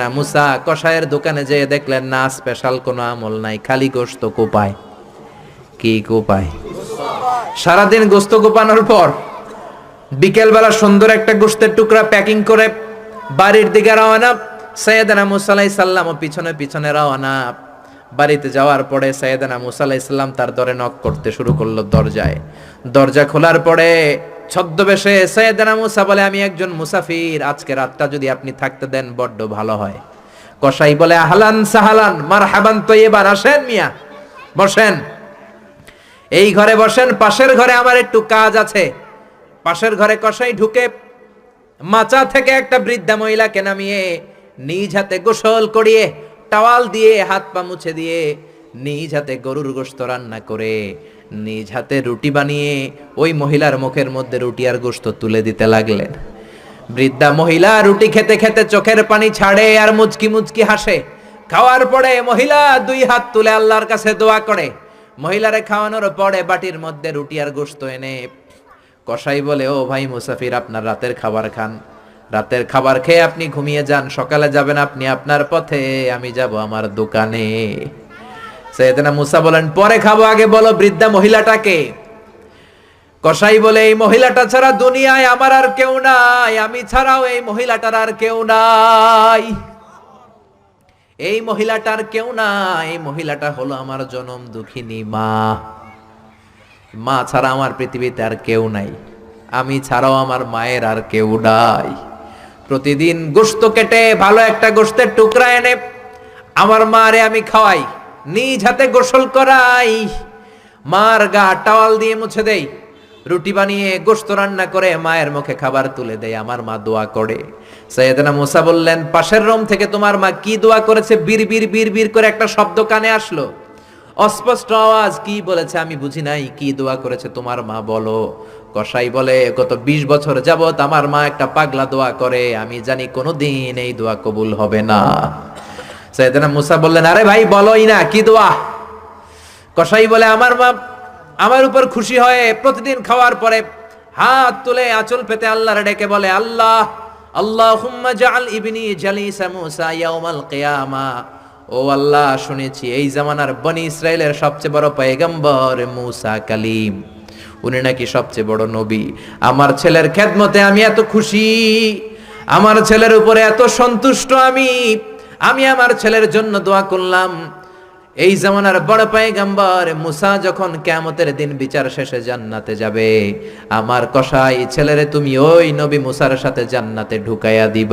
না মুসা কসাইয়ের দোকানে যেয়ে দেখলেন না স্পেশাল কোনো আমল নাই, খালি গোস্ত কোপায়। কি কোপায়? সারাদিন গোস্ত কোপানোর পর বিকেলবেলা সুন্দর একটা গোস্তের টুকরা প্যাকিং করে বাড়ির দিকে রওনা। সাইয়েদনা মুসা আলাইহিস সালাম পিছনে পিছনে রওনা। বাড়িতে যাওয়ার পরে সাইয়েদনা মুসা আলাইহিস সালাম তার দরে নক করতে শুরু করলো দরজায়। দরজা খোলার পরে ছদ্মবেশে সাইয়েদনা মুসা বলে, আমি একজন মুসাফির, আজকে রাতটা যদি আপনি থাকতে দেন বড্ড ভালো হয়। কসাই বলে, আহলান সাহালান মারহাবান তৈয়বান, আসেন মিয়া, বসেন, এই ঘরে বসেন, পাশের ঘরে আমার একটু কাজ আছে। পাশের ঘরে কসাই ঢুকে মাচা থেকে একটা বৃদ্ধা মহিলাকে নামিয়ে নিজ হাতে গোসল করিয়ে টাওয়াল দিয়ে হাত পা মুছে দিয়ে নিজ হাতে গরুর গোশত রান্না করে নিজ হাতে রুটি বানিয়ে ওই মহিলার মুখের মধ্যে রুটি আর গোশত তুলে দিতে লাগলেন। বৃদ্ধা মহিলা রুটি খেতে খেতে চোখের পানি ছাড়ে আর মুচকি মুচকি হাসে। খাওয়ার পরে মহিলা দুই হাত তুলে আল্লাহর কাছে দোয়া করে। মহিলারে খাওয়ানোর পরে বাটির মধ্যে রুটি আর গোশত এনে কসাই বলে, ও ভাই মুসাফির, আপনার রাতের খাবার খান, রাতের খাবার খেয়ে আপনি ঘুমিয়ে যান, সকালে যাবেন আপনি আপনার পথে, আমি যাব আমার দোকানে। সাইয়েদনা মুসা বলেন, পরে খাবো, আগে বলো বৃদ্ধা মহিলাটাকে। কসাই বলে, এই মহিলাটা ছাড়া দুনিয়ায় আমার আর কেউ নাই, আমি ছাড়াও এই মহিলাটার আর কেউ নাই, এই মহিলাটার কেউ নাই, এই মহিলাটা হলো আমার জনম দুঃখিনী মা। মা ছাড়া আমার পৃথিবীতে আর কেউ নাই, আমি ছাড়াও আমার মায়ের আর কেউ নাই। প্রতিদিন গোশত কেটে ভালো একটা গোশতের টুকরা এনে আমার মারে আমি খাওয়াই, নিজ হাতে গোসল করাই, মার গা টাওয়াল দিয়ে মুছে দেই, রুটি বানিয়ে গোশত রান্না করে মায়ের মুখে খাবার তুলে দেয়, আমার মা দোয়া করে। সাইয়েদনা মুসা বললেন, পাশের রুম থেকে তোমার মা কি দোয়া করেছে? বিড়বিড় বিড়বিড় করে একটা শব্দ কানে আসলো, অস্পষ্ট আওয়াজ, কি বলেছে আমি বুঝি নাই, কি দোয়া করেছে তোমার মা বলো। কসাই বলে, গত 20 বছর যাবত আমার মা একটা পাগলা দোয়া করে, আমি জানি কোনোদিন এই দোয়া কবুল হবে না। সাইয়েদনা মুসা বললেন, আরে ভাই বলোই না, কি দোয়া? কসাই বলে, আমার মা আমার উপর খুশি হয়ে প্রতিদিন খাওয়ার পরে হাত তুলে আঁচল পেতে আল্লাহর ডেকে বলে, আল্লাহ আল্লাহুম্মা জাআল ইবনি জালিসা মুসা ইয়াউমাল কিয়ামা। ও আল্লাহ, শুনেছি এই জামানার বনি ইসরাইলের সবচেয়ে বড় পয়গম্বর মুসা কালিম, উনি নাকি সবচেয়ে বড় নবী। আমার ছেলের খেদমতে আমি এত খুশি, আমার ছেলের উপরে এত সন্তুষ্ট, আমি আমার ছেলের জন্য দোয়া করলাম। এই জামানার বড় পয়গম্বর মুসা যখন কিয়ামতের দিন বিচার শেষে জান্নাতে যাবে, আমার কসাই ছেলেরে তুমি ওই নবী মুসার সাথে জান্নাতে ঢুকাইয়া দিবা।